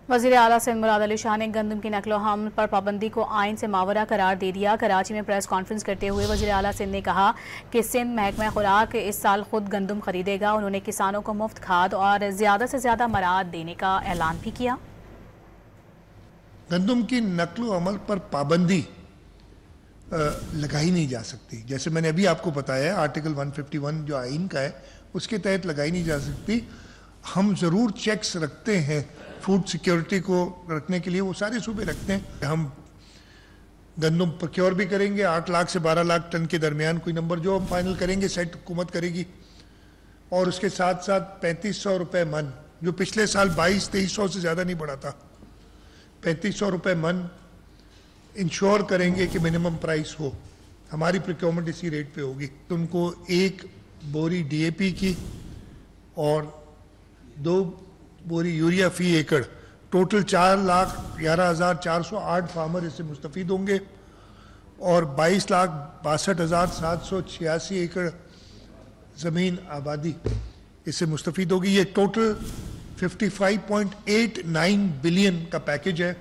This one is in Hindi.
वज़ीर आला सिंध मुराद अली शाह ने गंदम की नकलो हमल पर पाबंदी को आइन से मावरा करार दे दिया। कराची में प्रेस कॉन्फ्रेंस करते हुए वज़ीर आला सिंध ने कहा कि सिंध महकमा खुराक इस साल खुद गंदम खरीदेगा। उन्होंने किसानों को मुफ्त खाद और ज़्यादा से ज़्यादा मराद देने का ऐलान भी किया। गंदम की नकलो अमल पर पाबंदी लगाई नहीं जा सकती। जैसे मैंने अभी आपको बताया, आर्टिकल 151 जो आइन का है उसके तहत लगाई नहीं जा सकती। हम ज़रूर चेक्स रखते हैं फूड सिक्योरिटी को रखने के लिए, वो सारे सूबे रखते हैं। हम गंदम प्रोक्योर भी करेंगे 8 लाख से 12 लाख टन के दरमियान, कोई नंबर जो हम फाइनल करेंगे सेट हुकूमत करेगी। और उसके साथ साथ 3500 रुपये मन, जो पिछले साल 2200-2300 से ज़्यादा नहीं बढ़ा था, 3500 रुपये मन इंश्योर करेंगे कि मिनिमम प्राइस हो। हमारी प्रोक्योरमेंट इसी रेट पे होगी। तो उनको 1 बोरी DAP की और 2 बोरी यूरिया फी एकड़, टोटल 4,11,408 फार्मर इससे मुस्तफ़ीद होंगे और 22,62,786 एकड़ ज़मीन आबादी इससे मुस्तफ़ीद होगी। ये टोटल 55.89 बिलियन का पैकेज है।